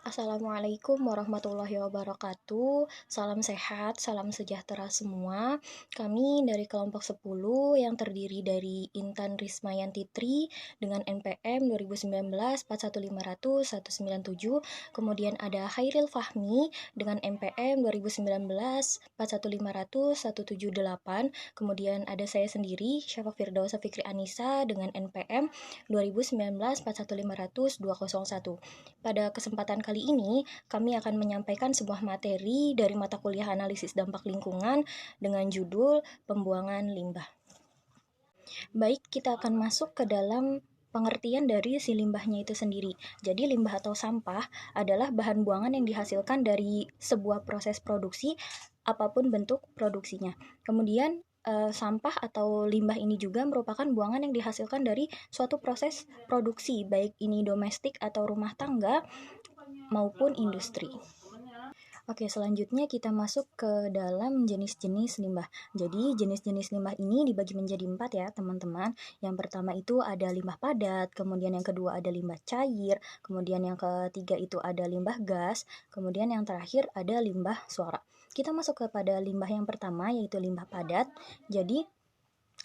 Assalamualaikum warahmatullahi wabarakatuh. Salam sehat, salam sejahtera semua. Kami dari kelompok 10 yang terdiri dari Intan Rismayanti Tri dengan NPM 2019 41500 197. Kemudian ada Hairil Fahmi dengan NPM 2019 41500 178. Kemudian ada saya sendiri, Syafa Firdausa Fikri Anissa dengan NPM 2019 41500 201. Pada kesempatan kali ini, kami akan menyampaikan sebuah materi dari mata kuliah analisis dampak lingkungan dengan judul Pembuangan Limbah. Baik, kita akan masuk ke dalam pengertian dari si limbahnya itu sendiri. Jadi limbah atau sampah adalah bahan buangan yang dihasilkan dari sebuah proses produksi, apapun bentuk produksinya. Kemudian sampah atau limbah ini juga merupakan buangan yang dihasilkan dari suatu proses produksi, baik ini domestik atau rumah tangga maupun industri. Oke, selanjutnya kita masuk ke dalam jenis-jenis limbah. Jadi, jenis-jenis limbah ini dibagi menjadi 4 ya, teman-teman. Yang pertama itu ada limbah padat, kemudian yang kedua ada limbah cair, kemudian yang ketiga itu ada limbah gas, kemudian yang terakhir ada limbah suara. Kita masuk kepada limbah yang pertama, yaitu limbah padat. Jadi,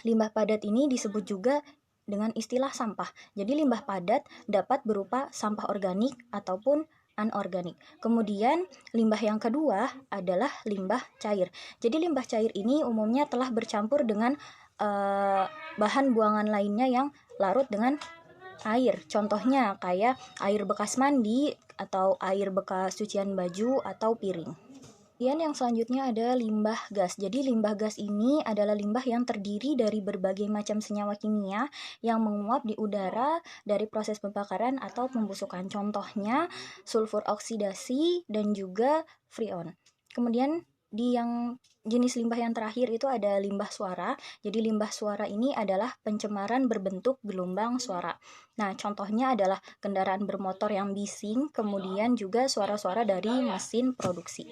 limbah padat ini disebut juga dengan istilah sampah. Jadi, limbah padat dapat berupa sampah organik ataupun anorganik. Kemudian limbah yang kedua adalah limbah cair. Jadi limbah cair ini umumnya telah bercampur dengan bahan buangan lainnya yang larut dengan air. Contohnya kayak air bekas mandi atau air bekas cucian baju atau piring. Kemudian yang selanjutnya ada limbah gas. Jadi limbah gas ini adalah limbah yang terdiri dari berbagai macam senyawa kimia yang menguap di udara dari proses pembakaran atau pembusukan. Contohnya sulfur oksidasi dan juga freon. Kemudian di yang jenis limbah yang terakhir itu ada limbah suara. Jadi limbah suara ini adalah pencemaran berbentuk gelombang suara. Nah, contohnya adalah kendaraan bermotor yang bising, kemudian juga suara-suara dari mesin produksi.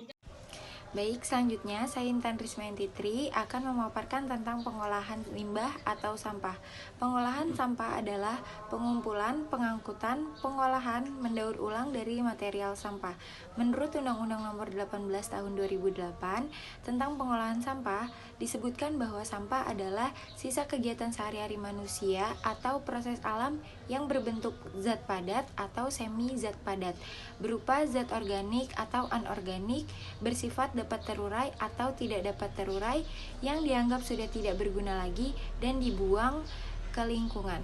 Baik, selanjutnya saya Intan Rismayanti Tri akan memaparkan tentang pengolahan limbah atau sampah. Pengolahan sampah adalah pengumpulan, pengangkutan, pengolahan, mendaur ulang dari material sampah. Menurut Undang-Undang Nomor 18 Tahun 2008 tentang pengolahan sampah, disebutkan bahwa sampah adalah sisa kegiatan sehari-hari manusia atau proses alam yang berbentuk zat padat atau semi zat padat, berupa zat organik atau anorganik, bersifat dapat terurai atau tidak dapat terurai yang dianggap sudah tidak berguna lagi dan dibuang ke lingkungan.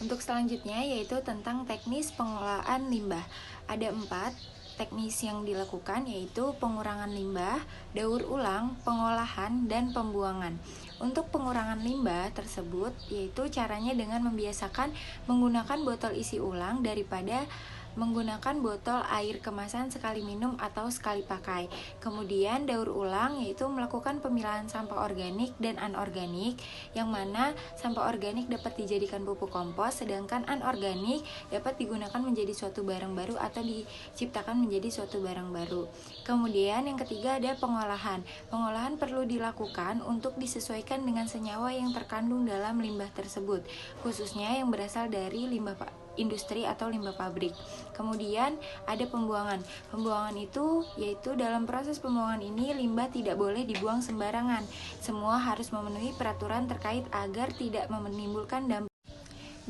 Untuk selanjutnya yaitu tentang teknis pengolahan limbah. Ada 4 teknis yang dilakukan, yaitu pengurangan limbah, daur ulang, pengolahan, dan pembuangan. Untuk pengurangan limbah tersebut yaitu caranya dengan membiasakan menggunakan botol isi ulang daripada menggunakan botol air kemasan sekali minum atau sekali pakai. Kemudian daur ulang yaitu melakukan pemilahan sampah organik dan anorganik, yang mana sampah organik dapat dijadikan pupuk kompos, sedangkan anorganik dapat digunakan menjadi suatu barang baru atau diciptakan menjadi suatu barang baru. Kemudian yang ketiga ada pengolahan. Pengolahan perlu dilakukan untuk disesuaikan dengan senyawa yang terkandung dalam limbah tersebut, khususnya yang berasal dari limbah industri atau limbah pabrik. Kemudian ada pembuangan. Pembuangan itu yaitu dalam proses pembuangan ini limbah tidak boleh dibuang sembarangan. Semua harus memenuhi peraturan terkait agar tidak menimbulkan dampak.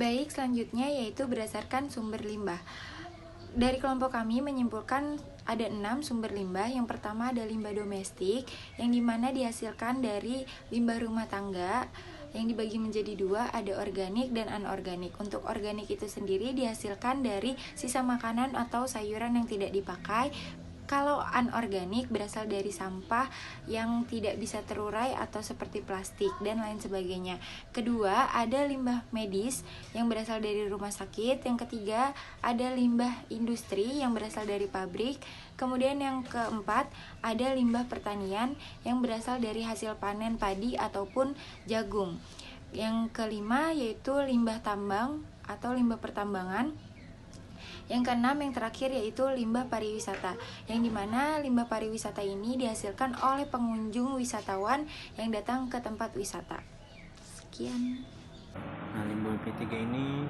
Baik, selanjutnya yaitu berdasarkan sumber limbah. Dari kelompok kami menyimpulkan ada 6 sumber limbah. Yang pertama ada limbah domestik, yang dimana dihasilkan dari limbah rumah tangga, yang dibagi menjadi 2, ada organik dan anorganik. Untuk organik itu sendiri dihasilkan dari sisa makanan atau sayuran yang tidak dipakai. Kalau anorganik berasal dari sampah yang tidak bisa terurai atau seperti plastik dan lain sebagainya. Kedua, ada limbah medis yang berasal dari rumah sakit. Yang ketiga, ada limbah industri yang berasal dari pabrik. Kemudian yang keempat, ada limbah pertanian yang berasal dari hasil panen padi ataupun jagung. Yang kelima yaitu limbah tambang atau limbah pertambangan. Yang keenam, yang terakhir yaitu limbah pariwisata, yang dimana limbah pariwisata ini dihasilkan oleh pengunjung wisatawan yang datang ke tempat wisata. Sekian. Nah, limbah P3 ini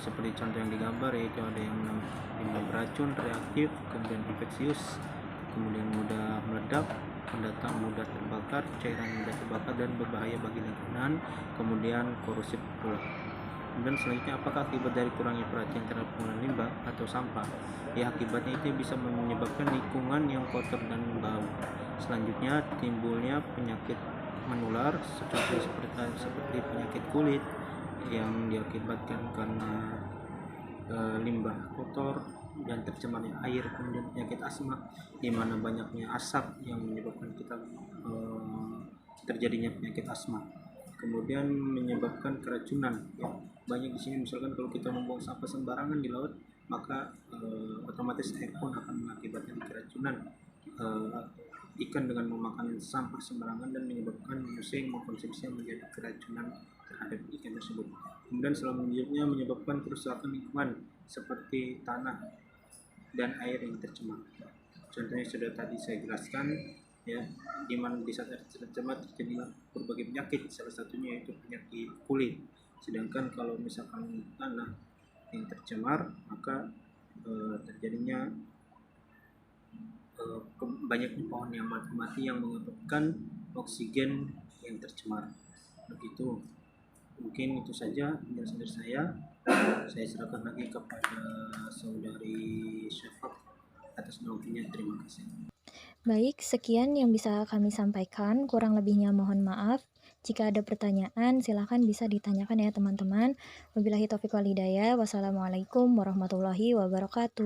seperti contoh yang digambar, yaitu ada yang limbah beracun, reaktif, kemudian infeksius, kemudian mudah meledak, pendatang mudah terbakar, cairan mudah terbakar dan berbahaya bagi lingkungan, kemudian korosif pula. Kemudian selanjutnya, apakah akibat dari kurangnya perhatian terhadap pengolahan limbah atau sampah? Ya, akibatnya itu bisa menyebabkan lingkungan yang kotor dan bau. Selanjutnya, timbulnya penyakit menular seperti penyakit kulit yang diakibatkan karena limbah kotor dan tercemarnya air, kemudian penyakit asma di mana banyaknya asap yang menyebabkan kita terjadinya penyakit asma. Kemudian menyebabkan keracunan, ya banyak di sini, misalkan kalau kita membuang sampah sembarangan di laut, maka otomatis air pun akan mengakibatkan keracunan ikan dengan memakan sampah sembarangan dan menyebabkan manusia yang mengkonsumsinya menjadi keracunan terhadap ikan tersebut. Kemudian selanjutnya menyebabkan kerusakan lingkungan seperti tanah dan air yang tercemar. Contohnya sudah tadi saya jelaskan, ya, di mana di saat air tercemar terjadilah berbagai penyakit, salah satunya yaitu penyakit kulit. Sedangkan kalau misalkan tanah yang tercemar, maka terjadinya banyaknya pohon yang mati yang menyebabkan oksigen yang tercemar. Begitu. Mungkin itu saja penjelasan dari saya. Saya serahkan lagi kepada saudari Syafaq atas waktunya. Terima kasih. Baik, sekian yang bisa kami sampaikan. Kurang lebihnya mohon maaf. Jika ada pertanyaan, silakan bisa ditanyakan ya teman-teman. Wabillahi taufiq wal hidayah. Wassalamualaikum warahmatullahi wabarakatuh.